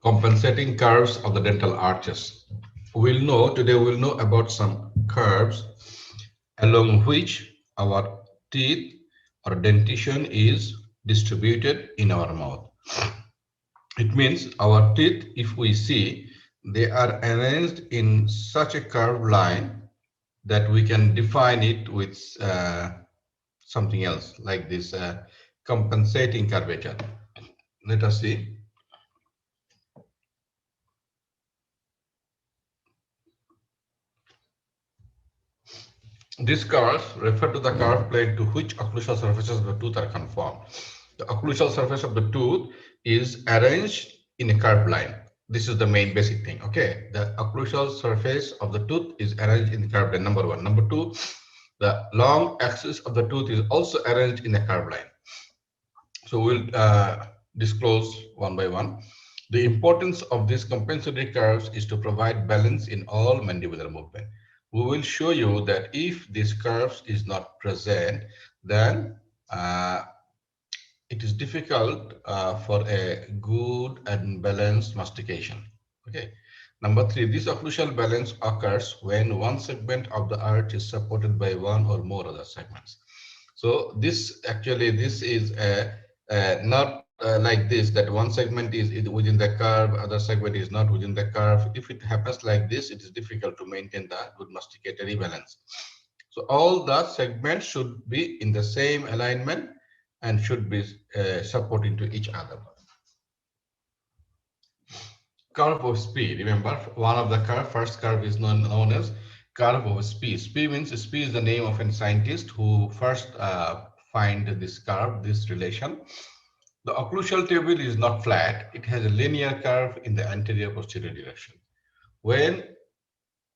Compensating curves of the dental arches. Today we'll know about some curves along which our teeth or dentition is distributed in our mouth. It means our teeth, if we see, they are arranged in such a curved line that we can define it with something else like this compensating curvature. Let us see. These curves refer to the curved plane to which occlusal surfaces of the tooth are conformed. The occlusal surface of the tooth is arranged in a curved line. This is the main basic thing. Okay, the occlusal surface of the tooth is arranged in the curved line. Number one. Number two, the long axis of the tooth is also arranged in a curved line. So we'll disclose one by one. The importance of these compensatory curves is to provide balance in all mandibular movement. We will show you that if this curves is not present, then it is difficult for a good and balanced mastication. Okay. Number three, this occlusal balance occurs when one segment of the arch is supported by one or more other segments. So this is not like this, that one segment is within the curve, other segment is not within the curve. If it happens like this, it is difficult to maintain the good masticatory balance. So all the segments should be in the same alignment and should be supporting to each other. Curve of Spee. Remember, one of the first curve is known as curve of Spee. Spee means Spee is the name of a scientist who first find this curve, this relation. The occlusal table is not flat. It has a linear curve in the anterior posterior direction. When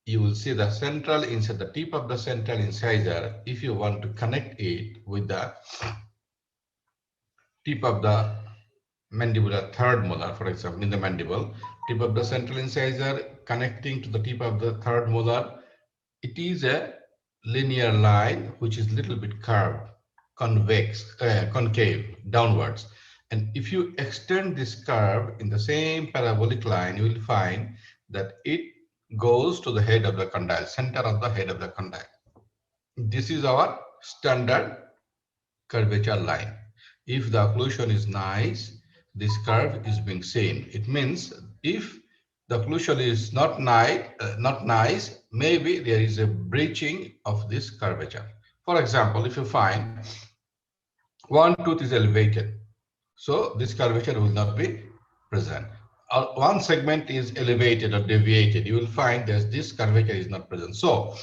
you will see the central incisor, the tip of the central incisor, if you want to connect it with the tip of the mandibular third molar, for example, in the mandible, tip of the central incisor connecting to the tip of the third molar, it is a linear line which is little bit curved, concave, downwards. And if you extend this curve in the same parabolic line, you will find that it goes to the head of the condyle, center of the head of the condyle. This is our standard curvature line. If the occlusion is nice, this curve is being seen. It means if the occlusion is not nice, maybe there is a breaching of this curvature. For example, if you find one tooth is elevated, so this curvature will not be present. One segment is elevated or deviated, you will find that this curvature is not present. So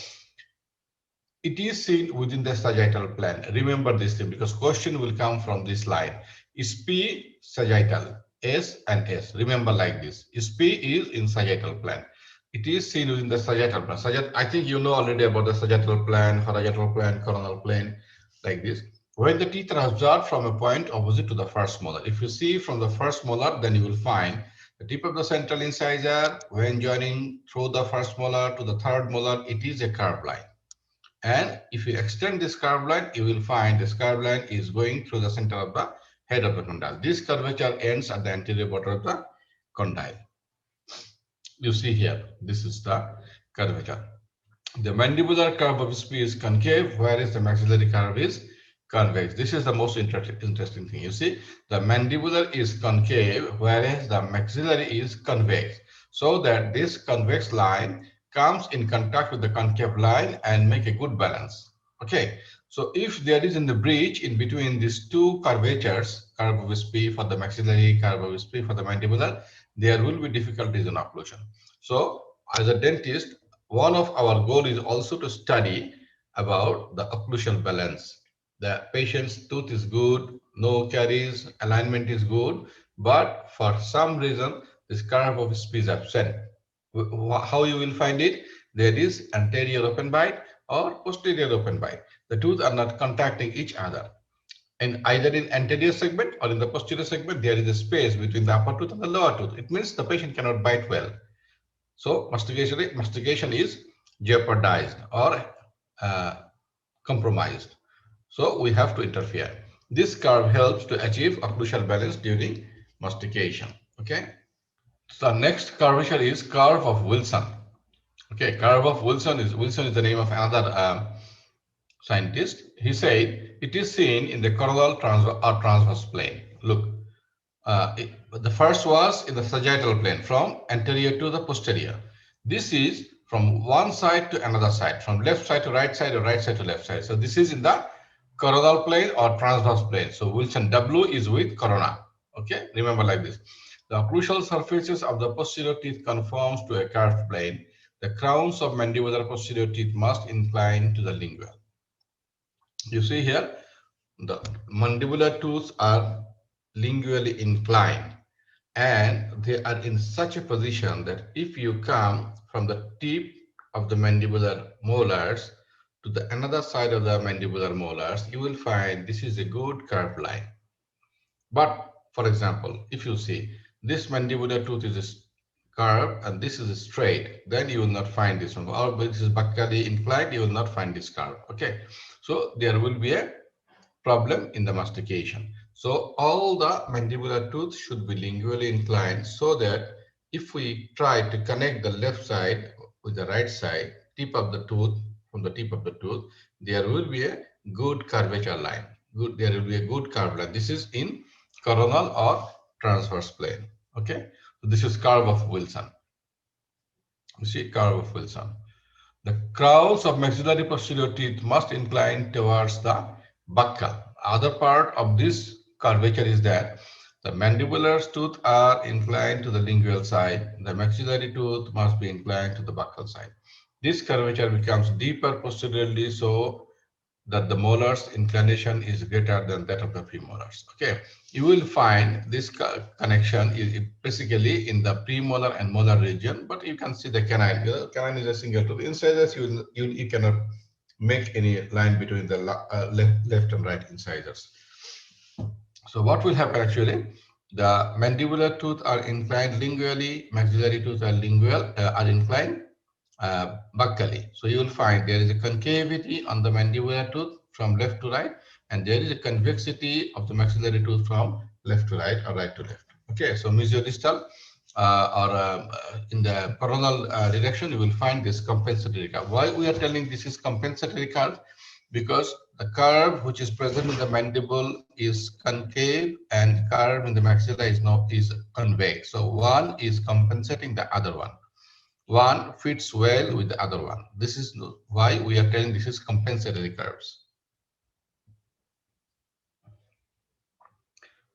it is seen within the sagittal plane. Remember this thing because question will come from this line. Is P sagittal? S and S. Remember like this. Is P is in sagittal plane. It is seen within the sagittal plane. I think you know already about the sagittal plane, parietal plane, coronal plane, like this. When the teeth are observed from a point opposite to the first molar. If you see from the first molar, then you will find the tip of the central incisor, when joining through the first molar to the third molar, it is a curved line. And if you extend this curved line, you will find this curved line is going through the center of the head of the condyle. This curvature ends at the anterior border of the condyle. You see here, this is the curvature. The mandibular curve of Spee is concave, whereas the maxillary curve is convex. This is the most interesting thing. You see, the mandibular is concave, whereas the maxillary is convex. So that this convex line comes in contact with the concave line and make a good balance. Okay, so if there is in the breach in between these two curvatures, curve of Spee for the maxillary, curve of Spee for the mandibular, there will be difficulties in occlusion. So as a dentist, one of our goal is also to study about the occlusal balance. The patient's tooth is good, no caries, alignment is good, but for some reason this curve of Spee is absent. How you will find it? There is anterior open bite or posterior open bite. The tooth are not contacting each other. And either in anterior segment or in the posterior segment, there is a space between the upper tooth and the lower tooth. It means the patient cannot bite well. So mastication is jeopardized or compromised. So we have to interfere. This curve helps to achieve occlusal balance during mastication. Okay. So next curvature is curve of Wilson. Okay, curve of Wilson is the name of another scientist. He said it is seen in the coronal transverse plane. Look, the first was in the sagittal plane from anterior to the posterior. This is from one side to another side, from left side to right side or right side to left side. So this is in the coronal plane or transverse plane. So Wilson W is with corona. Okay, remember like this. The occlusal surfaces of the posterior teeth conforms to a curved plane. The crowns of mandibular posterior teeth must incline to the lingual. You see here, the mandibular tooth are lingually inclined and they are in such a position that if you come from the tip of the mandibular molars to the another side of the mandibular molars, you will find this is a good curved line. But for example, if you see this mandibular tooth is curved and this is straight, then you will not find this one. Or this is buccally inclined, you will not find this curve. Okay, so there will be a problem in the mastication. So all the mandibular tooth should be lingually inclined so that if we try to connect the left side with the right side, tip of the tooth, from the tip of the tooth, there will be a good curvature line. There will be a good curve line. This is in coronal or transverse plane. Okay, so this is curve of Wilson. You see curve of Wilson. The crowns of maxillary posterior teeth must incline towards the buccal. Other part of this curvature is that the mandibular tooth are inclined to the lingual side. The maxillary tooth must be inclined to the buccal side. This curvature becomes deeper posteriorly so that the molars inclination is greater than that of the premolars. Okay, you will find this connection is basically in the premolar and molar region, but you can see the canine. The canine is a single tooth. Incisors, you cannot make any line between the left and right incisors. So what will happen actually? The mandibular tooth are inclined lingually, maxillary tooth are inclined buccally. So you will find there is a concavity on the mandibular tooth from left to right, and there is a convexity of the maxillary tooth from left to right or right to left. Okay, so mesiodistal in the coronal direction, you will find this compensatory curve. Why we are telling this is compensatory curve? Because the curve which is present in the mandible is concave and curve in the maxilla is convex. So one is compensating the other one. One fits well with the other one. This is why we are telling this is compensatory curves.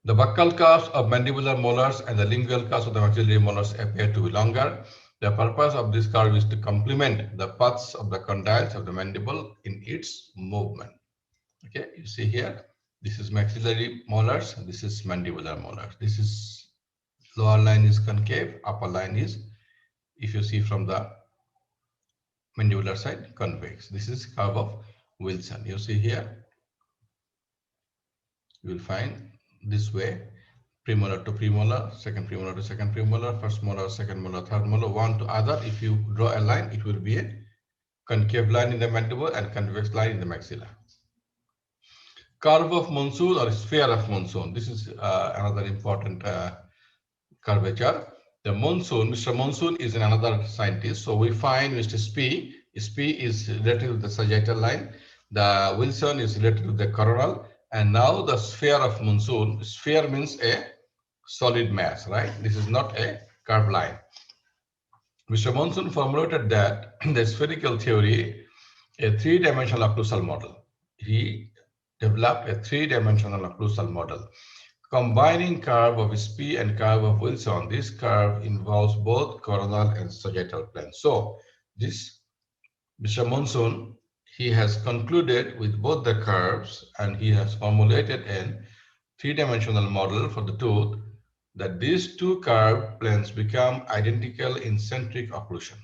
The buccal curves of mandibular molars and the lingual curves of the maxillary molars appear to be longer. The purpose of this curve is to complement the paths of the condyles of the mandible in its movement. Okay, you see here, this is maxillary molars, and this is mandibular molars. This is lower line is concave, upper line is, if you see from the mandibular side, convex. This is curve of Wilson. You see here, you will find this way, premolar to premolar, second premolar to second premolar, first molar, second molar, third molar, one to other. If you draw a line, it will be a concave line in the mandible and convex line in the maxilla. Curve of Monsoon or sphere of Monsoon. This is another important curvature. The Monsoon, Mr. Monsoon is another scientist. So we find Mr. Spee. Spee is related to the sagittal line. The Wilson is related to the coronal. And now the sphere of Monsoon. Sphere means a solid mass, right? This is not a curved line. Mr. Monsoon formulated that in the spherical theory, a three-dimensional occlusal model. He developed a three-dimensional occlusal model. Combining curve of Spee and curve of Wilson, this curve involves both coronal and sagittal planes. So this Mr. Monsoon, he has concluded with both the curves and he has formulated a three-dimensional model for the tooth that these two curved planes become identical in centric occlusion.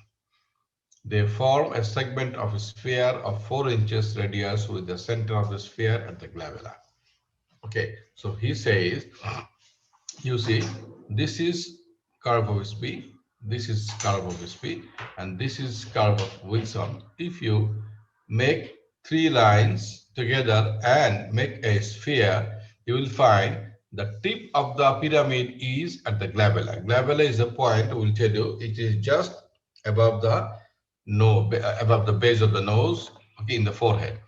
They form a segment of a sphere of 4 inches radius with the center of the sphere at the glabella. Okay, so he says, you see, this is curve of Spee, this is curve of Spee, and this is curve of Wilson. If you make three lines together and make a sphere, you will find The tip of the pyramid is at the glabella. Glabella is a point, we'll tell you, it is just above the nose, above the base of the nose, okay, in the forehead.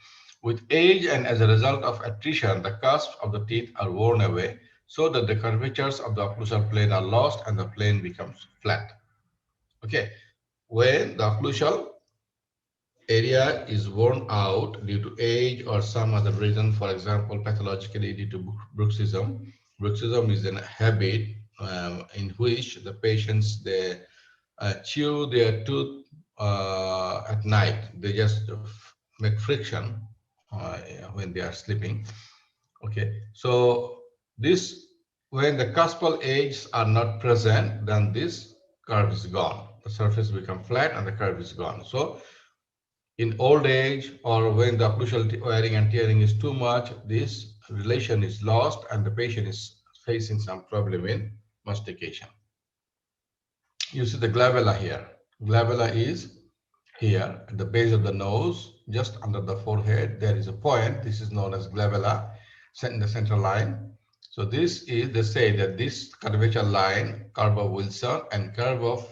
With age and as a result of attrition, the cusps of the teeth are worn away so that the curvatures of the occlusal plane are lost and the plane becomes flat. Okay, when the occlusal area is worn out due to age or some other reason, for example, pathologically due to bruxism. Bruxism is a habit in which the patients, they chew their tooth at night. They just make friction when they are sleeping. Okay, so this, when the cuspal edges are not present, then this curve is gone. The surface become flat and the curve is gone. So in old age or when the occlusal wearing and tearing is too much, this relation is lost and the patient is facing some problem in mastication. You see the glabella here. Glabella is here at the base of the nose, just under the forehead. There is a point. This is known as glabella, in the central line. So this is, they say that this curvature line, curve of Wilson and curve of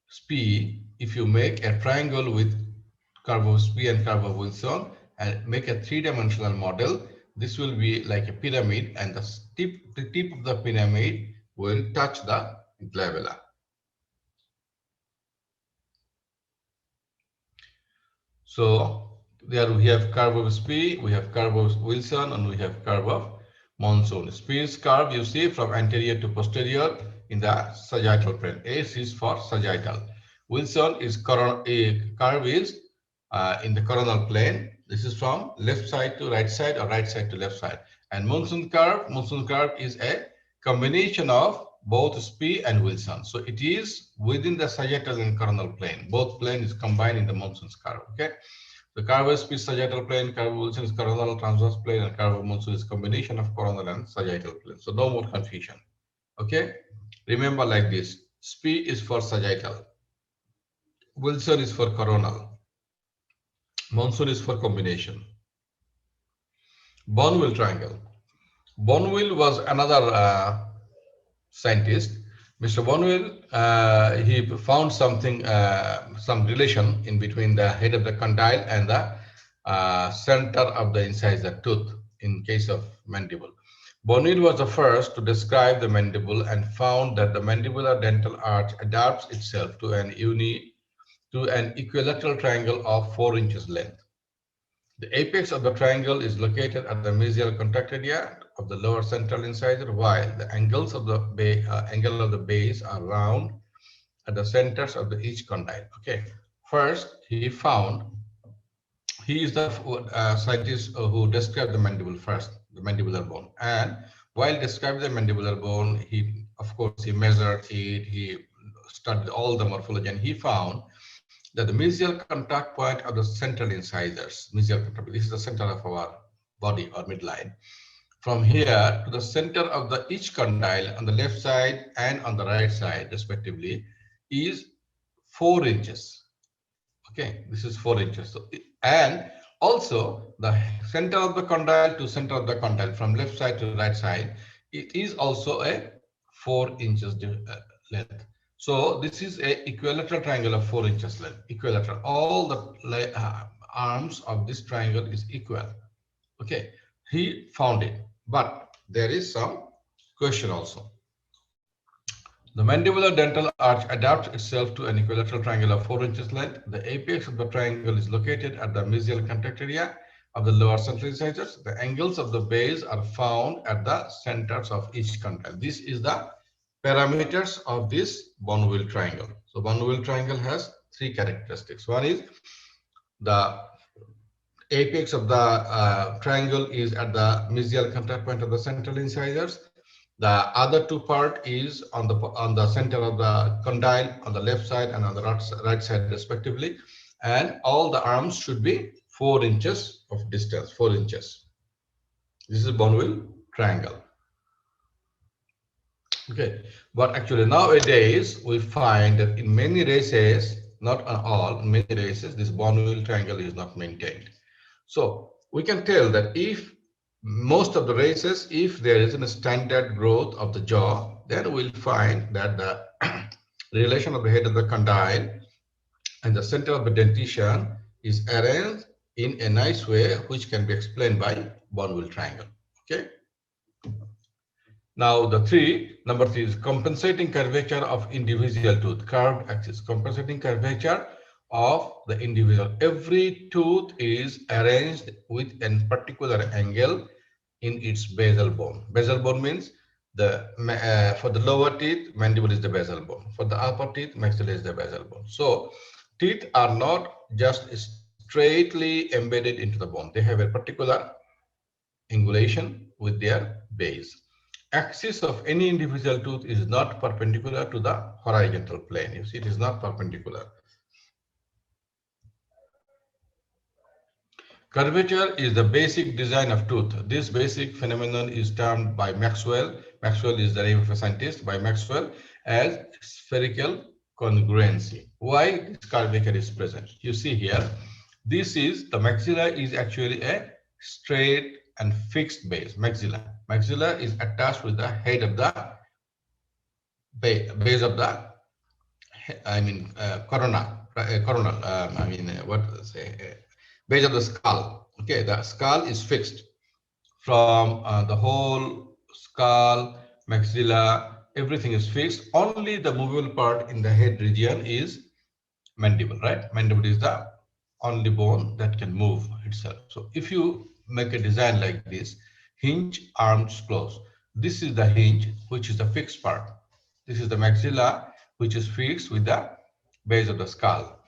Spee, if you make a triangle with curve of Spee and curve of Wilson and make a three-dimensional model, this will be like a pyramid, and the tip of the pyramid will touch the glabella. So there we have curve of Spee, we have curve of Wilson, and we have curve of Monson. Spee's curve you see from anterior to posterior in the sagittal plane. S is for sagittal. Wilson is curve is in the coronal plane. This is from left side to right side or right side to left side. And Monson curve is a combination of both Spee and Wilson. So it is within the sagittal and coronal plane. Both plane is combined in the Monson's curve. Okay. The curve of Spee is sagittal plane, curve of Wilson is coronal transverse plane, and curve of Monson is combination of coronal and sagittal plane. So no more confusion. Okay. Remember like this: Spee is for sagittal, Wilson is for coronal, Monson is for combination. Bonville triangle. Bonville was another scientist. Mr. Bonville, he found something, some relation in between the head of the condyle and the center of the incisor tooth in case of mandible. Bonville was the first to describe the mandible and found that the mandibular dental arch adapts itself to an equilateral triangle of 4 inches length. The apex of the triangle is located at the mesial contact area of the lower central incisor, while the angles of the angle of the base are round at the centers of each condyle. Okay, first he is the scientist who described the mandible first, the mandibular bone, and while describing the mandibular bone, he of course he measured it, he studied all the morphology, and he found that the mesial contact point of the central incisors, mesial contact, this is the center of our body or midline. From here to the center of each condyle on the left side and on the right side, respectively, is 4 inches. Okay, this is 4 inches. So, and also the center of the condyle to center of the condyle, from left side to right side, it is also a 4 inches length. So this is a equilateral triangle of 4 inches length. Equilateral. All the arms of this triangle is equal. Okay, he found it, but there is some question also. The mandibular dental arch adapts itself to an equilateral triangle of 4 inches length. The apex of the triangle is located at the mesial contact area of the lower central incisors. The angles of the base are found at the centers of each condyle. This is the parameters of this Bonville triangle. So Bonville triangle has 3 characteristics. One is the apex of the triangle is at the mesial contact point of the central incisors. The other 2 part is on the center of the condyle on the left side and on the right side respectively, and all the arms should be 4 inches of distance, 4 inches. This is Bonville triangle. Okay, but actually nowadays we find that in many races, not on all, in many races, this Bonville triangle is not maintained. So we can tell that if most of the races, if there isn't a standard growth of the jaw, then we'll find that the relation of the head of the condyle and the center of the dentition is arranged in a nice way, which can be explained by bone-wheel triangle. Okay. Now number three is compensating curvature of individual tooth, curved axis, compensating curvature of the individual. Every tooth is arranged with a particular angle in its basal bone. Basal bone means for the lower teeth, mandible is the basal bone. For the upper teeth, maxilla is the basal bone. So teeth are not just straightly embedded into the bone. They have a particular angulation with their base. Axis of any individual tooth is not perpendicular to the horizontal plane. You see, it is not perpendicular. Curvature is the basic design of tooth. This basic phenomenon is termed by Maxwell. Maxwell is the name of a scientist, by Maxwell, as spherical congruency. Why this curvature is present? You see here, this is the maxilla is actually a straight and fixed base. Maxilla is attached with the head of the base of the, coronal, base of the skull. Okay, the skull is fixed from the whole skull, maxilla, everything is fixed. Only the movable part in the head region is mandible, right? Mandible is the only bone that can move itself. So if you make a design like this, hinge, arms close. This is the hinge, which is the fixed part. This is the maxilla, which is fixed with the base of the skull,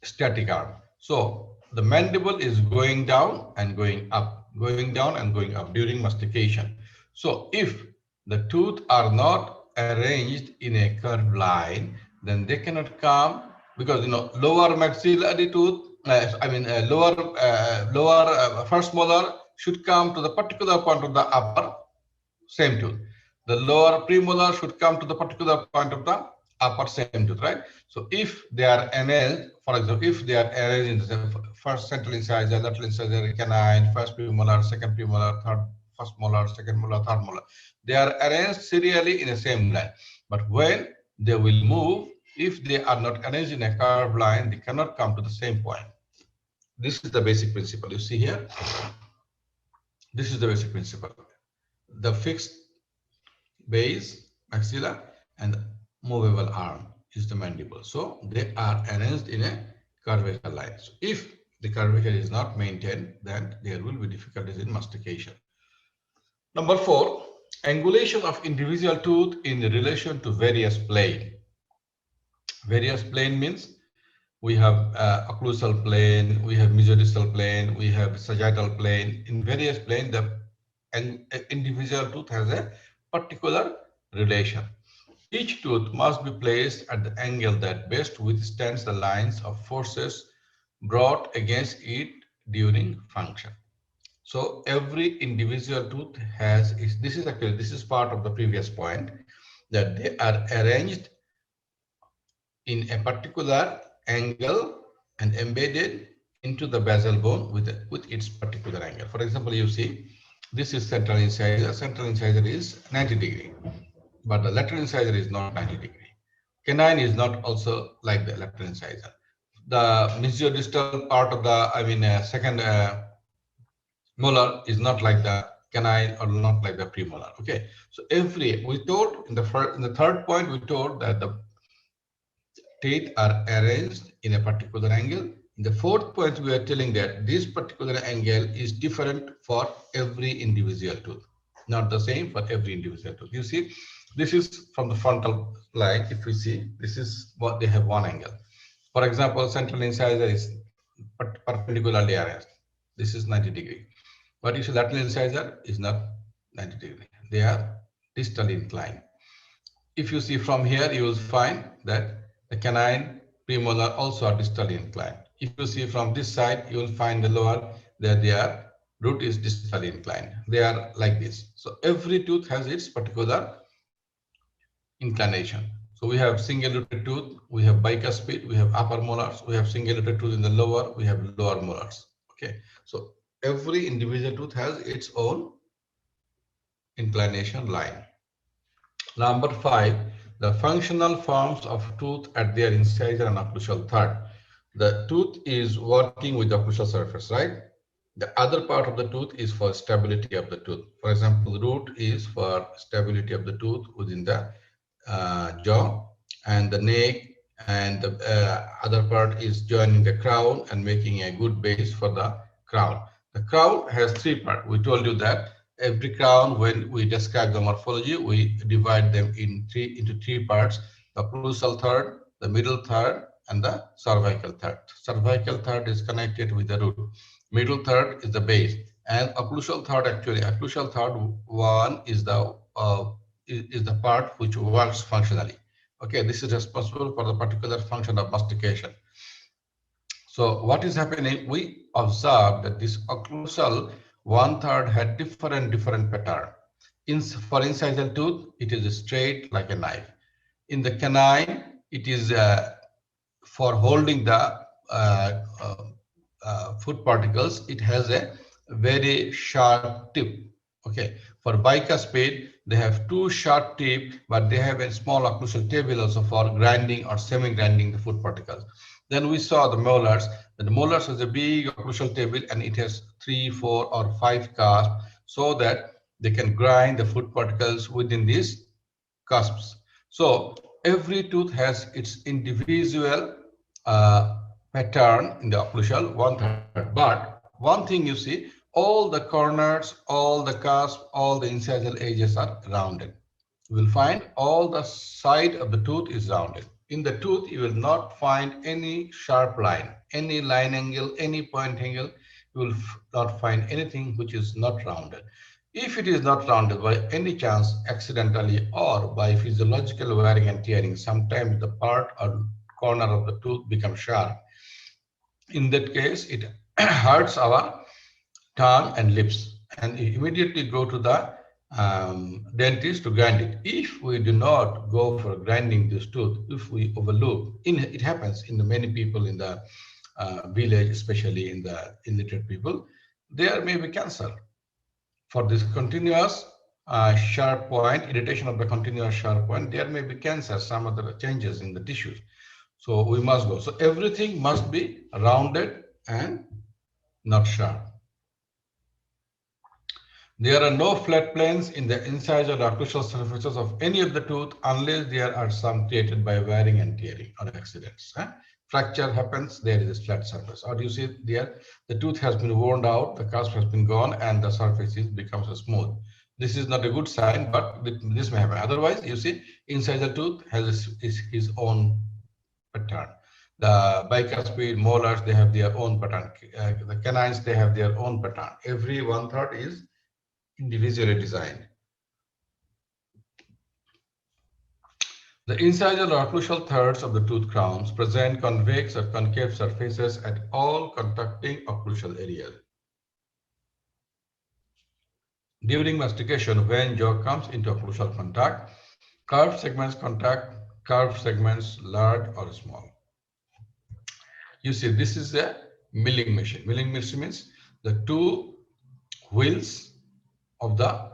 static arm. So the mandible is going down and going up, going down and going up during mastication. So if the teeth are not arranged in a curved line, then they cannot come, because lower maxillary tooth, lower first molar should come to the particular point of the upper same tooth. The lower premolar should come to the particular point of the upper same tooth, right? So if they are arranged, for example, if they are arranged in the first central incisor, lateral incisor, canine, first premolar, second premolar, third first molar, second molar, third molar, they are arranged serially in the same line. But when they will move, if they are not arranged in a curved line, they cannot come to the same point. This is the basic principle. You see here, this is the basic principle. The fixed base, maxilla, and movable arm is the mandible. So they are arranged in a curvature line. So if the curvature is not maintained, then there will be difficulties in mastication. Number 4, angulation of individual tooth in relation to various plane. Various plane means we have occlusal plane, we have mesodistal plane, we have sagittal plane. In various plane, the individual tooth has a particular relation. Each tooth must be placed at the angle that best withstands the lines of forces brought against it during function. So every individual tooth has, this is part of the previous point, that they are arranged in a particular angle and embedded into the basal bone with its particular angle. For example, you see, this is central incisor. Central incisor is 90 degree, but the lateral incisor is not 90 degree. Canine is not also like the lateral incisor. The mesiodistal part of the, second molar is not like the canine or not like the premolar. Okay, so we told in the third point, we told that the teeth are arranged in a particular angle. In the fourth point, we are telling that this particular angle is different for every individual tooth, not the same for every individual tooth. You see, this is from the frontal line. If we see, this is what they have one angle. For example, central incisor is perpendicularly arranged. This is 90 degree. But you see, lateral incisor is not 90 degree. They are distally inclined. If you see from here, you will find that the canine premolar also are distally inclined. If you see from this side, you will find the lower, that their root is distally inclined. They are like this. So every tooth has its particular inclination. So we have single rooted tooth, we have bicuspid, we have upper molars, we have single rooted tooth in the lower, we have lower molars. Okay, so Every individual tooth has its own inclination line. Number 5, the functional forms of tooth at their incisor and occlusal third. The tooth is working with the occlusal surface, right? The other part of the tooth is for stability of the tooth. For example, the root is for stability of the tooth within the jaw, and the neck and the other part is joining the crown and making a good base for the crown. The crown has 3 parts. We told you that every crown, when we describe the morphology, we divide them into three parts: the occlusal third, the middle third, and the cervical third. Cervical third is connected with the root. Middle third is the base, and occlusal third, actually occlusal third one is the part which works functionally. Okay, this is responsible for the particular function of mastication. So what is happening? We observe that this occlusal one third had different pattern. For incisal tooth, it is straight like a knife. In the canine, it is for holding the food particles. It has a very sharp tip. Okay, for bicuspid, they have 2 sharp tips, but they have a small occlusal table also for grinding or semi-grinding the food particles. Then we saw the molars. The molars has a big occlusal table, and it has 3, 4, or 5 cusps, so that they can grind the food particles within these cusps. So every tooth has its individual pattern in the occlusal one third. But one thing you see, all the corners, all the cusps, all the incisal edges are rounded. You will find all the side of the tooth is rounded. In the tooth, you will not find any sharp line, any line angle, any point angle. You will not find anything which is not rounded. If it is not rounded by any chance, accidentally or by physiological wearing and tearing, sometimes the part or corner of the tooth becomes sharp. In that case, it hurts our tongue and lips, and immediately go to the dentist to grind it. If we do not go for grinding this tooth, if we overlook, it happens in the many people in the village, especially in the illiterate people, there may be cancer. For this continuous sharp point, irritation of the continuous sharp point, there may be cancer, some other changes in the tissues. So we must go. So everything must be rounded and not sharp. There are no flat planes in the incisor or occlusal surfaces of any of the tooth unless there are some created by wearing and tearing or accidents. Fracture happens, there is a flat surface. Or you see there, the tooth has been worn out, the cusp has been gone, and the surface becomes smooth. This is not a good sign, but this may happen. Otherwise, you see, incisor tooth has his own pattern. The bicuspid, molars, they have their own pattern. The canines, they have their own pattern. Every one third is individually designed. The incisor or occlusal thirds of the tooth crowns present convex or concave surfaces at all contacting occlusal areas. During mastication, when jaw comes into occlusal contact, curved segments contact curved segments, large or small. You see, this is a milling machine. Milling machine means the 2 wheels of the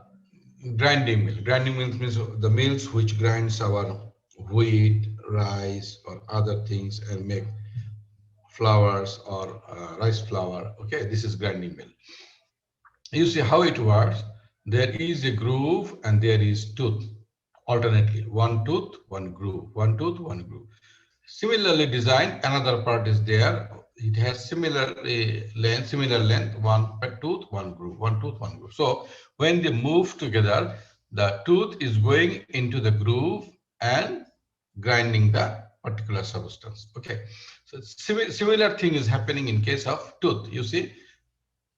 grinding mill. Grinding mill means the mills which grinds our wheat, rice, or other things and make flours or rice flour. Okay, this is grinding mill. You see how it works. There is a groove and there is tooth. Alternately, one tooth, one groove, one tooth, one groove. Similarly designed, another part is there. It has similar length, one tooth, one groove, one tooth, one groove. So when they move together, the tooth is going into the groove and grinding the particular substance. Okay, so similar thing is happening in case of tooth. You see,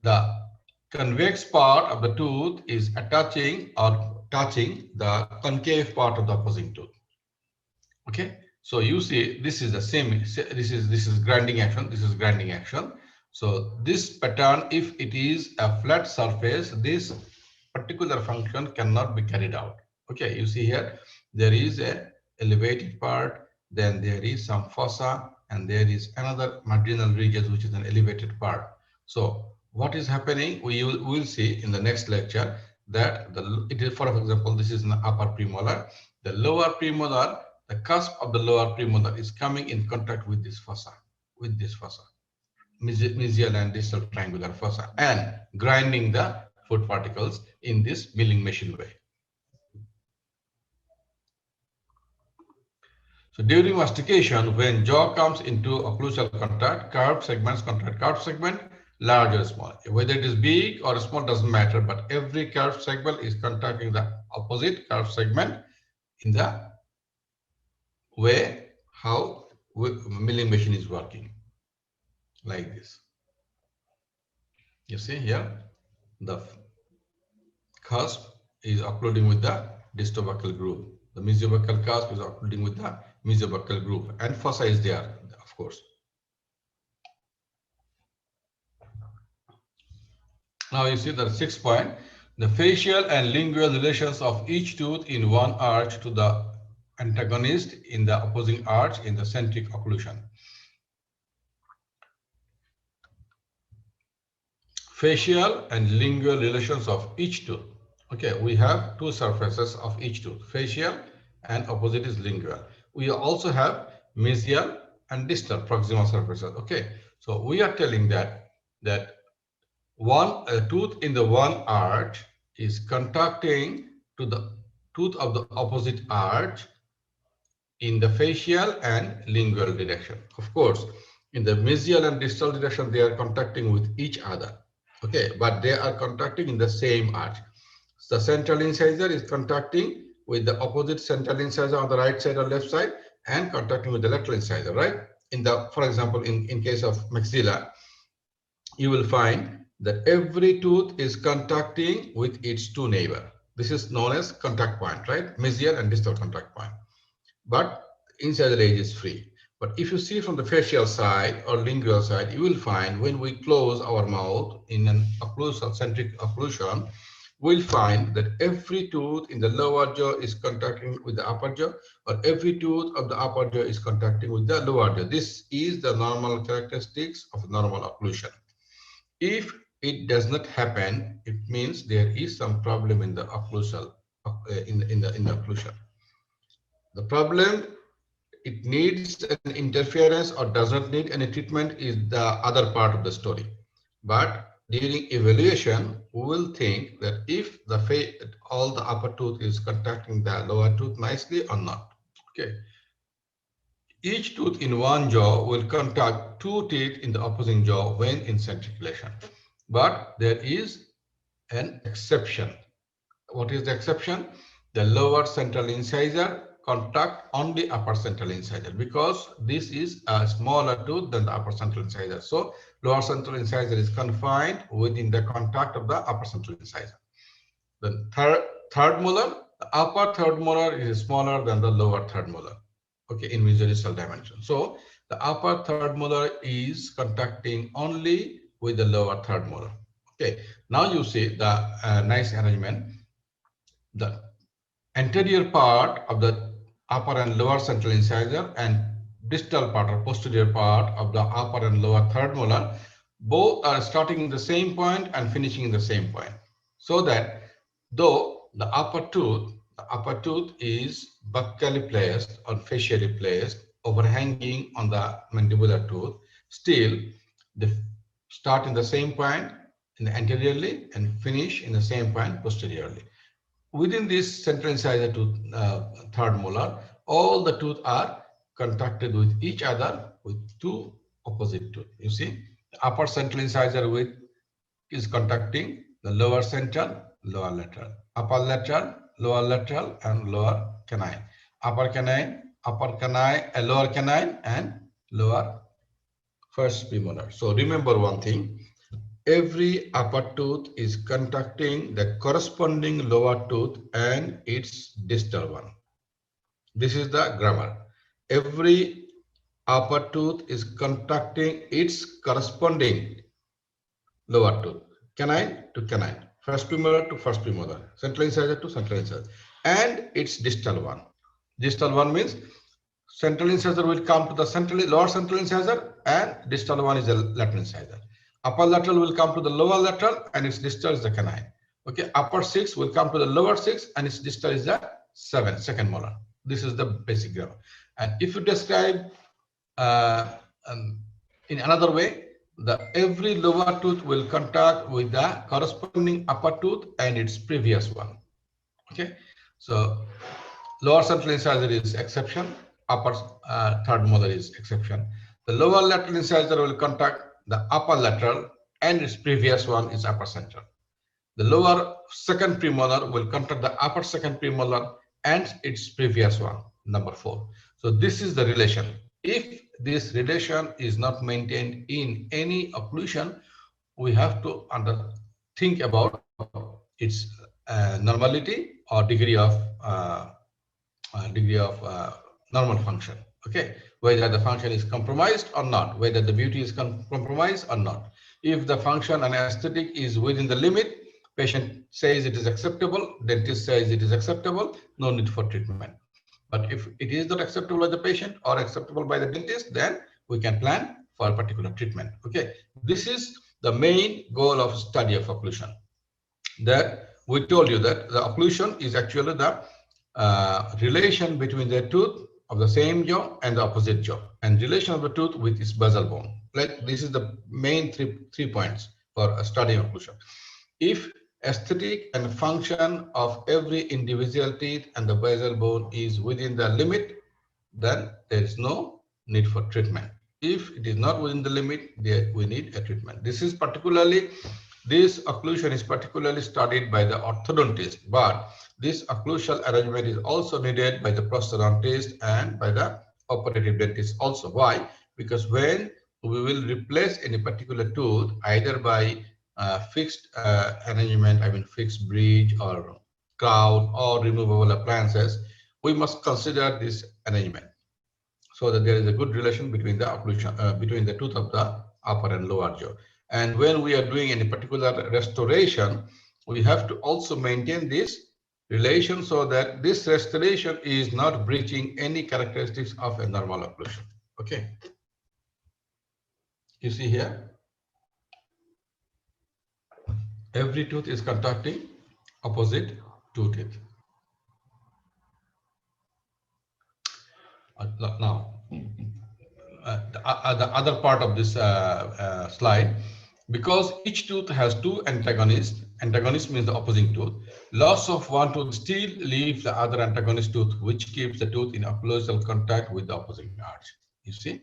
the convex part of the tooth is attaching or touching the concave part of the opposing tooth. Okay, so you see, this is the same. This is grinding action. This is grinding action. So this pattern, if it is a flat surface, this particular function cannot be carried out. Okay, you see here, there is a elevated part, then there is some fossa, and there is another marginal region which is an elevated part. So what is happening, we will see in the next lecture that it is, for example, this is an upper premolar. The lower premolar, the cusp of the lower premolar is coming in contact with this fossa, mesial and distal triangular fossa, and grinding the food particles in this milling machine way. So during mastication, when jaw comes into occlusal contact, curved segments contract curved segment, large or small. Whether it is big or small doesn't matter, but every curved segment is contacting the opposite curved segment in the way how milling machine is working, like this. You see here, the cusp is occluding with the distobuccal groove. The mesiobuccal cusp is occluding with the mesiobuccal groove, and fossa is there, of course. Now you see the 6th point, the facial and lingual relations of each tooth in one arch to the antagonist in the opposing arch in the centric occlusion. Facial and lingual relations of each tooth. Okay, we have two surfaces of each tooth, facial and opposite is lingual. We also have mesial and distal proximal surfaces. Okay, so we are telling that a tooth in the one arch is contacting to the tooth of the opposite arch in the facial and lingual direction. Of course, in the mesial and distal direction, they are contacting with each other. Okay, but they are contacting in the same arch. The central incisor is contacting with the opposite central incisor on the right side or left side, and contacting with the lateral incisor, right? For example, in case of maxilla, you will find that every tooth is contacting with its two neighbors. This is known as contact point, right? Mesial and distal contact point. But incisor edge is free. But if you see from the facial side or lingual side, you will find when we close our mouth in an centric occlusion, we'll find that every tooth in the lower jaw is contacting with the upper jaw, or every tooth of the upper jaw is contacting with the lower jaw. This is the normal characteristics of normal occlusion. If it does not happen, it means there is some problem in the occlusal, in the occlusion. The problem, it needs an interference or does not need any treatment, is the other part of the story. But during evaluation, we will think that if all the upper tooth is contacting the lower tooth nicely or not. Okay. Each tooth in one jaw will contact two teeth in the opposing jaw when in centric relation. But there is an exception. What is the exception? The lower central incisor contact only upper central incisor, because this is a smaller tooth than the upper central incisor. So lower central incisor is confined within the contact of the upper central incisor. The third molar, the upper third molar is smaller than the lower third molar. Okay, in mesial dimension. So the upper third molar is contacting only with the lower third molar. Okay, now you see the nice arrangement. The anterior part of the upper and lower central incisor and distal part or posterior part of the upper and lower third molar, both are starting in the same point and finishing in the same point. So that though the upper tooth is buccally placed or facially placed, overhanging on the mandibular tooth, still they start in the same point in the anteriorly and finish in the same point posteriorly. Within this central incisor to third molar, all the teeth are contacted with each other with two opposite teeth. You see, the upper central incisor is contacting the lower central, lower lateral, upper lateral, lower lateral, and lower canine. Upper canine, lower canine, and lower first premolar. So remember one thing. Every upper tooth is contacting the corresponding lower tooth and its distal one. This is the grammar. Every upper tooth is contacting its corresponding lower tooth, canine to canine, first premolar to first premolar, central incisor to central incisor, and its distal one. Distal one means central incisor will come to the lower central incisor, and distal one is the lateral incisor. Upper lateral will come to the lower lateral and its distal is the canine. Okay, upper 6 will come to the lower 6 and its distal is the 7, second molar. This is the basic grammar. And if you describe in another way, every lower tooth will contact with the corresponding upper tooth and its previous one. Okay, so lower central incisor is exception, upper third molar is exception. The lower lateral incisor will contact the upper lateral and its previous one is upper central. The lower second premolar will contact the upper second premolar and its previous one, number 4. So this is the relation. If this relation is not maintained in any occlusion, we have to think about its normality or degree of normal function. Okay, whether the function is compromised or not, whether the beauty is compromised or not. If the function and aesthetic is within the limit, patient says it is acceptable, dentist says it is acceptable, no need for treatment. But if it is not acceptable by the patient or acceptable by the dentist, then we can plan for a particular treatment. Okay, this is the main goal of study of occlusion. That we told you that the occlusion is actually the relation between the tooth of the same jaw and the opposite jaw, and relation of the tooth with its basal bone. Like this is the main three points for studying occlusion. If aesthetic and function of every individual teeth and the basal bone is within the limit, then there is no need for treatment. If it is not within the limit, we need a treatment. This occlusion is particularly studied by the orthodontist, but this occlusal arrangement is also needed by the prosthodontist and by the operative dentist also. Why? Because when we will replace any particular tooth, either by fixed arrangement, I mean fixed bridge or crown or removable appliances, we must consider this arrangement so that there is a good relation between the occlusion, between the tooth of the upper and lower jaw. And when we are doing any particular restoration, we have to also maintain this relation so that this restoration is not breaching any characteristics of a normal occlusion. Okay. You see here, every tooth is contacting opposite two teeth. Now, the other part of this slide, because each tooth has two antagonists, antagonist means the opposing tooth, loss of one tooth still leaves the other antagonist tooth, which keeps the tooth in occlusal contact with the opposing arch. You see,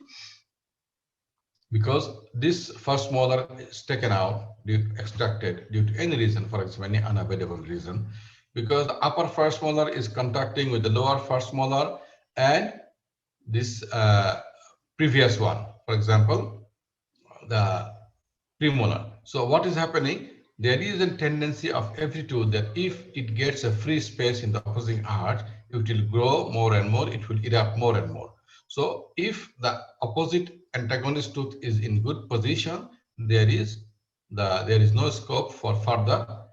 because this first molar is taken out, extracted due to any reason, for example, any unavoidable reason, because the upper first molar is contacting with the lower first molar and this previous one, for example, the premolar. So what is happening? There is a tendency of every tooth that if it gets a free space in the opposing arch, it will grow more and more, it will erupt more and more. So if the opposite antagonist tooth is in good position, there is no scope for further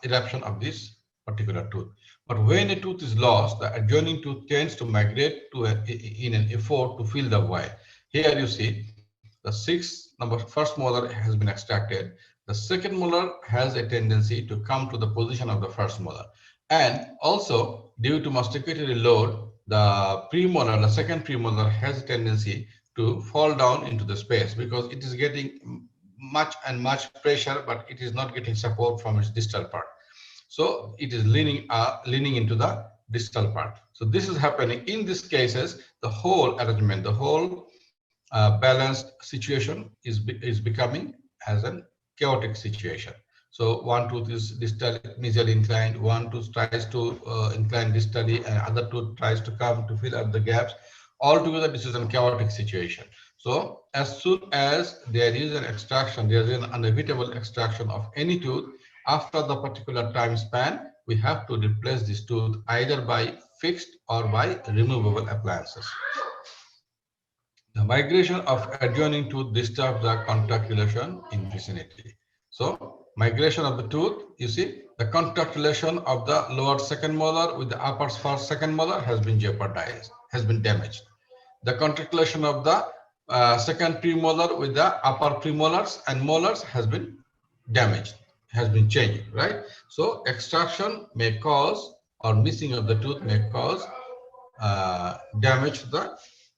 eruption of this particular tooth. But when a tooth is lost, the adjoining tooth tends to migrate in an effort to fill the void. Here you see the first molar has been extracted. The second molar has a tendency to come to the position of the first molar. And also, due to masticatory load, the premolar, the second premolar has a tendency to fall down into the space because it is getting much pressure, but it is not getting support from its distal part. So it is leaning into the distal part. So this is happening. In these cases, the whole arrangement, the whole balanced situation is becoming as a chaotic situation. So one tooth is distal mesially inclined, one tooth tries to incline distally, and other tooth tries to come to fill up the gaps. Altogether, this is a chaotic situation. So as soon as there is an extraction, there is an inevitable extraction of any tooth, after the particular time span, we have to replace this tooth either by fixed or by removable appliances. The migration of adjoining tooth disturbs the contact relation in vicinity. So migration of the tooth, you see, the contact relation of the lower second molar with the upper first second molar has been jeopardized, has been damaged. The contact relation of the second premolar with the upper premolars and molars has been damaged, has been changed, right? So extraction may cause, or missing of the tooth may cause damage to the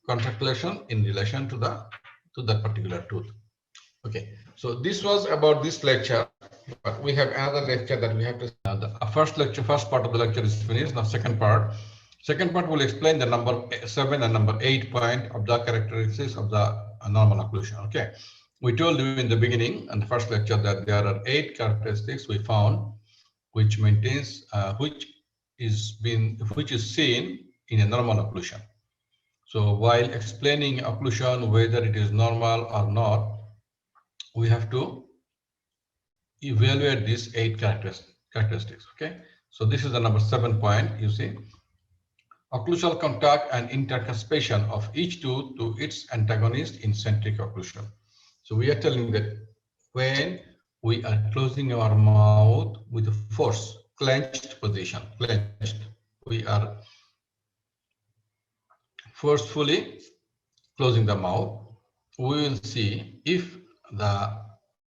contractilation in relation to that particular tooth. Okay, so this was about this lecture, but we have another lecture that we have to. The first part of the lecture is finished. Now, second part. Second part will explain the number 7 and number 8 point of the characteristics of the normal occlusion. Okay, we told you in the beginning and the first lecture that there are 8 characteristics we found, which maintains, which is seen in a normal occlusion. So while explaining occlusion, whether it is normal or not, we have to evaluate these 8 characteristics. Okay, so this is the number 7 point. You see, occlusal contact and intercuspation of each tooth to its antagonist in centric occlusion. So we are telling that when we are closing our mouth with a force, clenched position, clenched, we are forcefully closing the mouth, we will see if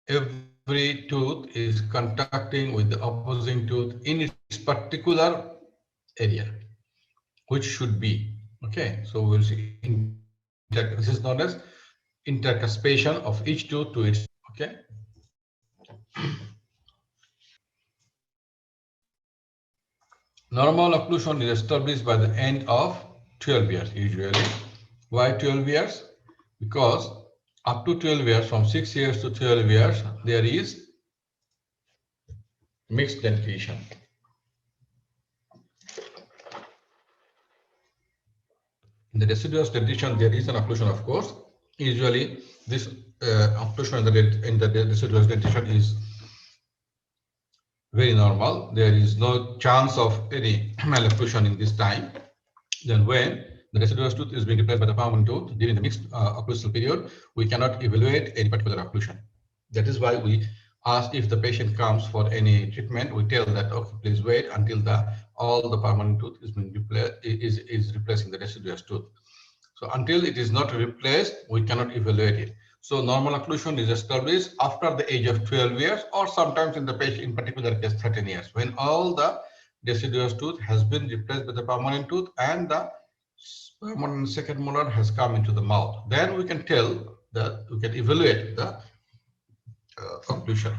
every tooth is contacting with the opposing tooth in its particular area, which should be. Okay, so we'll see. This is known as intercuspation of each tooth to its. Okay. Normal occlusion is established by the end of 12 years usually. Why 12 years? Because up to 12 years, from 6 years to 12 years, there is mixed dentition. In the deciduous dentition, there is an occlusion, of course. Usually, this occlusion in the deciduous dentition is very normal. There is no chance of any malocclusion in this time. Then when the deciduous tooth is being replaced by the permanent tooth during the mixed occlusal period, we cannot evaluate any particular occlusion. That is why we ask, if the patient comes for any treatment, we tell that, okay, please wait until all the permanent tooth is being replacing the deciduous tooth. So until it is not replaced, we cannot evaluate it. So normal occlusion is established after the age of 12 years, or sometimes in the patient, in particular case, 13 years, when all the deciduous tooth has been replaced by the permanent tooth and the permanent second molar has come into the mouth. Then we can tell that we can evaluate the occlusion.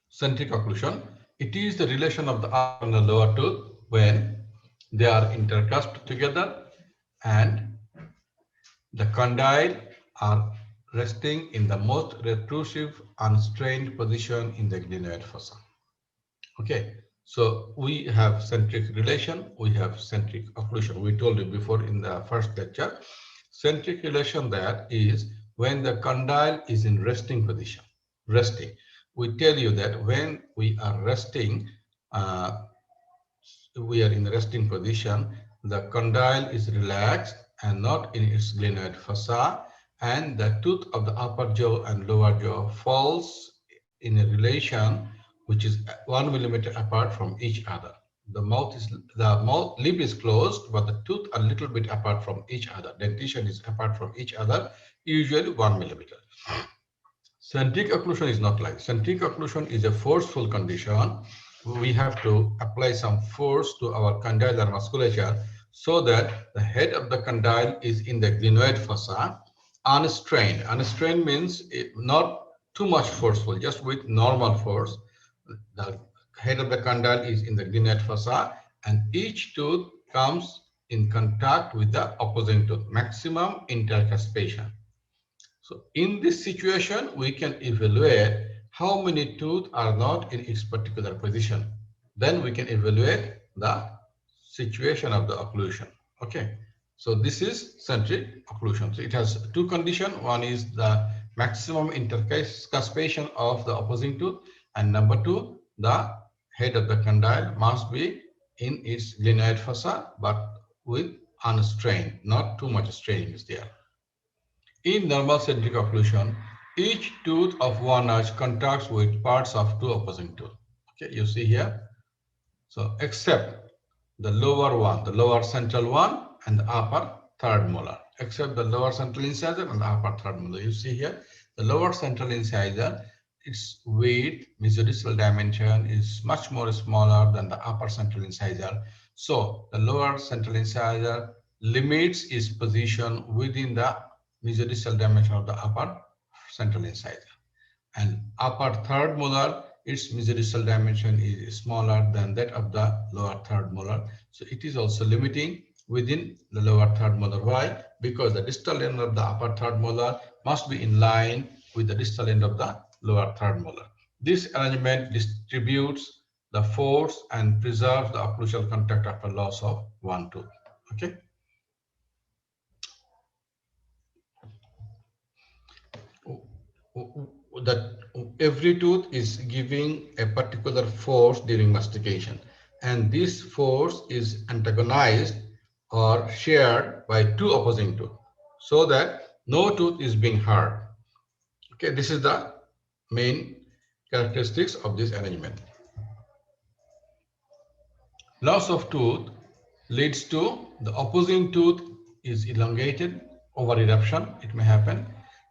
Centric occlusion. It is the relation of the upper and the lower tooth when they are intercusped together and the condyle are resting in the most retrusive, unstrained position in the glenoid fossa. Okay, so we have centric relation, we have centric occlusion. We told you before in the first lecture. Centric relation, that is when the condyle is in resting position. Resting. We tell you that when we are resting, we are in the resting position, the condyle is relaxed and not in its glenoid fossa, and the tooth of the upper jaw and lower jaw falls in a relation which is 1 millimeter apart from each other. The mouth lip is closed, but the tooth are a little bit apart from each other. Dentition is apart from each other, usually 1 millimeter. Centric occlusion is not like. Centric occlusion is a forceful condition. We have to apply some force to our condylar musculature so that the head of the condyle is in the glenoid fossa, unstrained. Unstrained means not too much forceful, just with normal force. The head of the condyle is in the glenoid fossa, and each tooth comes in contact with the opposing tooth, maximum intercuspation. So in this situation, we can evaluate how many teeth are not in its particular position. Then we can evaluate the situation of the occlusion. Okay, so this is centric occlusion. So it has two conditions. One is the maximum intercuspation of the opposing tooth, and number two, the head of the condyle must be in its glenoid fossa, but with unstrained, not too much strain is there. In normal centric occlusion, each tooth of one arch contacts with parts of two opposing tooth. Okay, you see here. So except the lower one, the lower central one, and the upper third molar, except the lower central incisor and the upper third molar. You see here, the lower central incisor, its width, mesodistal dimension is much more smaller than the upper central incisor. So the lower central incisor limits its position within the mesodistal dimension of the upper central incisor. And upper third molar, its mesodistal dimension is smaller than that of the lower third molar. So it is also limiting within the lower third molar. Why? Because the distal end of the upper third molar must be in line with the distal end of the lower third molar. This arrangement distributes the force and preserves the occlusal contact after loss of one tooth. Okay. That every tooth is giving a particular force during mastication, and this force is antagonized or shared by two opposing tooth, so that no tooth is being hurt. Okay, this is the main characteristics of this arrangement. Loss of tooth leads to the opposing tooth is elongated, over eruption it may happen.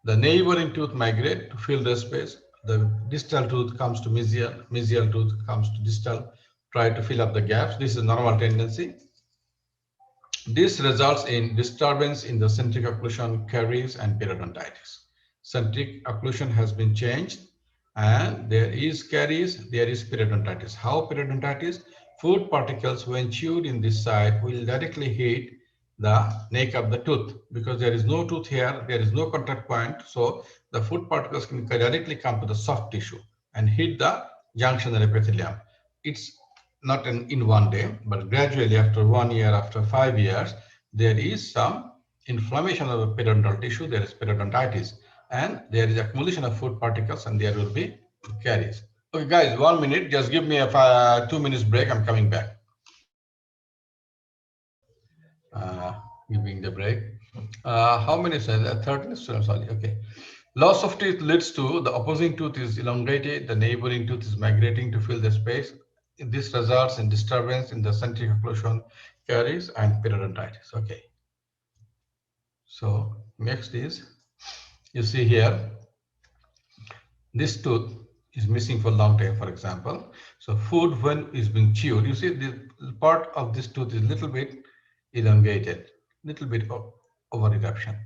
The neighboring tooth migrate to fill the space. The distal tooth comes to mesial, mesial tooth comes to distal, try to fill up the gaps. This is a normal tendency. This results in disturbance in the centric occlusion, caries, and periodontitis. Centric occlusion has been changed, and there is caries, there is periodontitis. How periodontitis? Food particles, when chewed in this side, will directly hit the neck of the tooth, because there is no tooth here, there is no contact point. So the food particles can directly come to the soft tissue and hit the junctional epithelium. It's not in one day, but gradually after 1 year, after 5 years, there is some inflammation of the periodontal tissue, there is periodontitis, and there is accumulation of food particles, and there will be caries. Okay, guys, 1 minute. Just give me a 2 minutes break. I'm coming back. Giving the break. How many? 13 students only. Okay. Loss of teeth leads to the opposing tooth is elongated. The neighboring tooth is migrating to fill the space. This results in disturbance in the centric occlusion, caries, and periodontitis. Okay. So next is, you see here, this tooth is missing for a long time, for example. So food, when is being chewed, you see the part of this tooth is a little bit elongated, little bit of over eruption.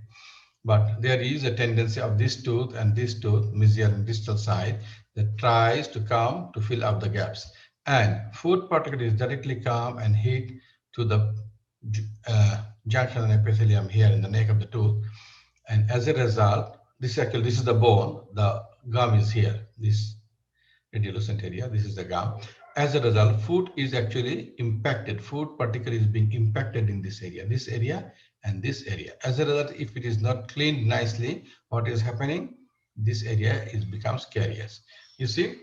But there is a tendency of this tooth and this tooth, mesial and distal side, that tries to come to fill up the gaps. And food particle is directly come and hit to the junctional epithelium here in the neck of the tooth. And as a result, this is the bone, the gum is here, this radiolucent area, this is the gum. As a result, food is actually impacted, food particle is being impacted in this area and this area. As a result, if it is not cleaned nicely, what is happening? This area becomes carious. You see,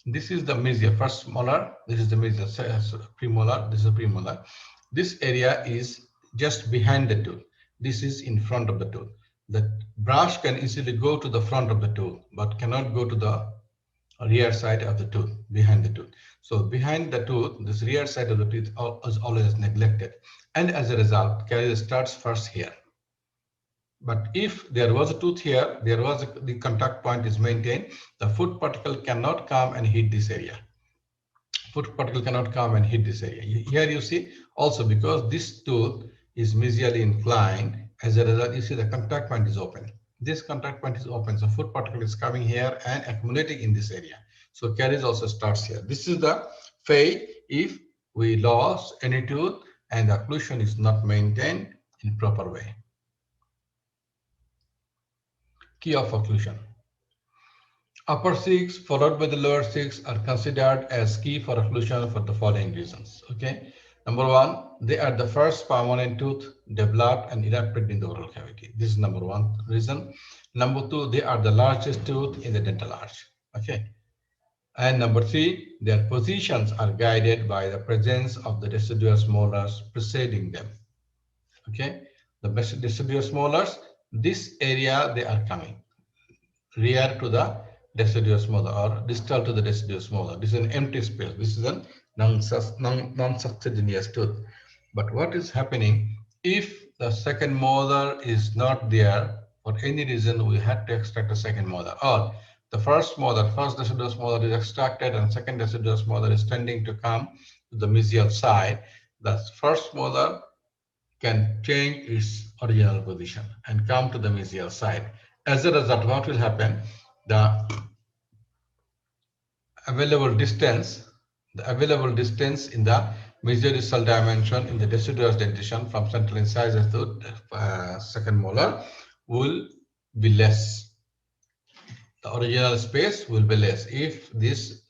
this is the mesial, first molar, this is the mesial, premolar, this is the premolar. This area is just behind the tooth. This is in front of the tooth. The brush can easily go to the front of the tooth, but cannot go to the rear side of the tooth, behind the tooth. So behind the tooth, this rear side of the tooth is always neglected. And as a result, caries starts first here. But if there was a tooth here, the contact point is maintained, the food particle cannot come and hit this area. Food particle cannot come and hit this area. Here you see also, because this tooth is mesially inclined, as a result, you see the contact point is open. This contact point is open, so food particle is coming here and accumulating in this area. So caries also starts here. This is the fate if we lost any tooth and the occlusion is not maintained in proper way. Key of occlusion. Upper six followed by the lower six are considered as key for occlusion for the following reasons. Okay. Number one, they are the first permanent tooth developed and erupted in the oral cavity. This is number one reason. Number two, they are the largest tooth in the dental arch. Okay. And number three, their positions are guided by the presence of the deciduous molars preceding them. Okay. The deciduous molars, this area they are coming rear to the deciduous molar or distal to the deciduous molar. This is an empty space. This is a non-succedaneous tooth. But what is happening If the second molar is not there, for any reason, we had to extract a second molar, or the first deciduous molar is extracted and second deciduous molar is tending to come to the mesial side, the first molar can change its original position and come to the mesial side. As a result, what will happen? The available distance in the mesodistal dimension in the deciduous dentition from central incisor to second molar will be less. The original space will be less if this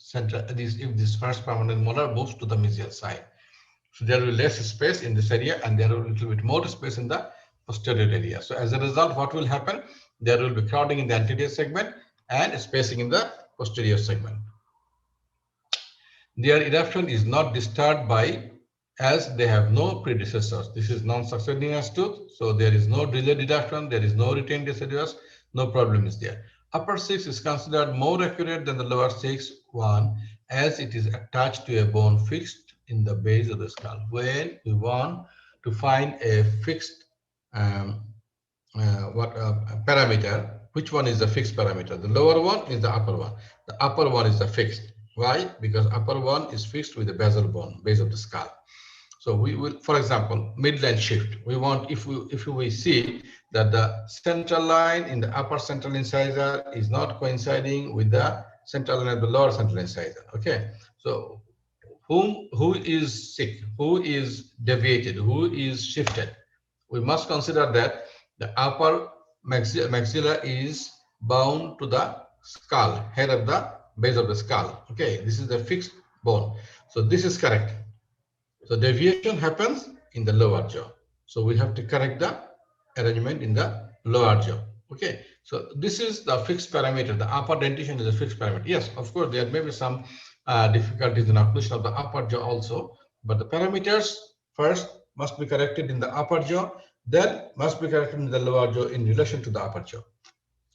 first permanent molar moves to the mesial side. So there will be less space in this area and there will be a little bit more space in the posterior area. So as a result, what will happen? There will be crowding in the anterior segment and spacing in the posterior segment. Their eruption is not disturbed by, as they have no predecessors. This is non-succedaneous tooth, so there is no delayed eruption, there is no retained deciduous, no problem is there. Upper 6 is considered more accurate than the lower 6 one, as it is attached to a bone fixed in the base of the skull. When we want to find a fixed parameter, which one is the fixed parameter? The lower one is the upper one. The upper one is the fixed. Why? Because upper one is fixed with the basal bone, base of the skull. So we will, for example, midline shift. We want, if we see that the central line in the upper central incisor is not coinciding with the central line of the lower central incisor. Okay. So who is sick, who is deviated, who is shifted? We must consider that the upper maxilla is bound to the skull, head of the base of the skull. Okay, this is the fixed bone. So this is correct. So deviation happens in the lower jaw. So we have to correct the arrangement in the lower jaw. Okay, so this is the fixed parameter. The upper dentition is a fixed parameter. Yes, of course, there may be some difficulties in occlusion of the upper jaw also, but the parameters first must be corrected in the upper jaw, then must be corrected in the lower jaw in relation to the upper jaw.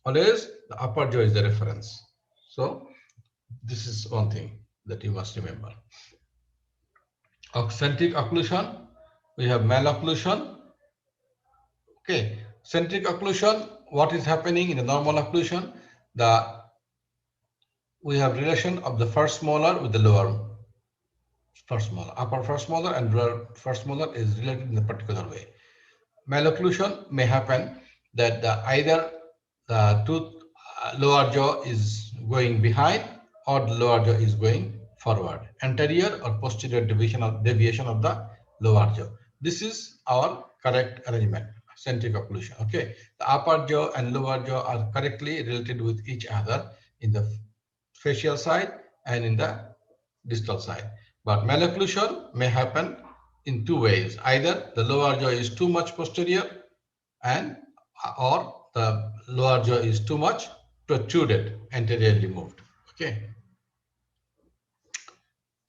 Always the upper jaw is the reference. So this is one thing that you must remember. Centric occlusion, we have malocclusion. Okay, centric occlusion, what is happening in the normal occlusion? We have relation of the first molar with the lower first molar. Upper first molar and lower first molar is related in a particular way. Malocclusion may happen that either the tooth lower jaw is going behind or the lower jaw is going forward, anterior or posterior deviation of the lower jaw. This is our correct arrangement, centric occlusion. Okay, the upper jaw and lower jaw are correctly related with each other in the facial side and in the distal side. But malocclusion may happen in two ways. Either the lower jaw is too much posterior or the lower jaw is too much protruded, anteriorly moved. Okay.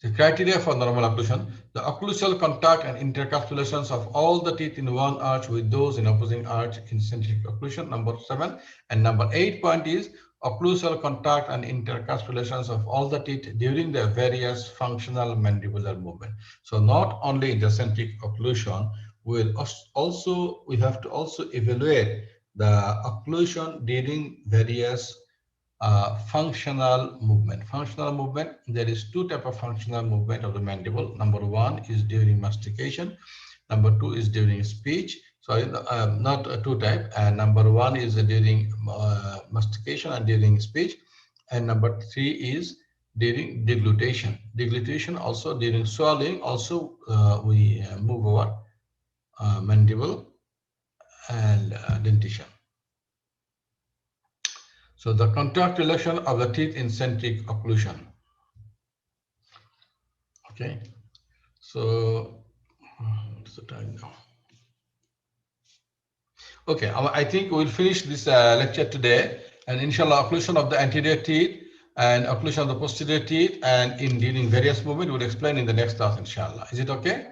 The criteria for normal occlusion: the occlusal contact and intercapsulations of all the teeth in one arch with those in opposing arch in centric occlusion, number 7. And number 8 point is occlusal contact and intercapsulations of all the teeth during the various functional mandibular movement. So not only in the centric occlusion, we have to also evaluate the occlusion during various functional movement. Functional movement, there is two types of functional movement of the mandible. Number 1 is during mastication. Number 2 is during speech. Sorry, not two types. Number 1 is during mastication and during speech. And number 3 is during deglutition. Deglutition also during swallowing. Also, we move our mandible and dentition. So the contact relation of the teeth in centric occlusion. Okay, so what's the time now? Okay, I think we'll finish this lecture today, and inshallah occlusion of the anterior teeth and occlusion of the posterior teeth and in during various movement we'll explain in the next class, inshallah. Is it okay?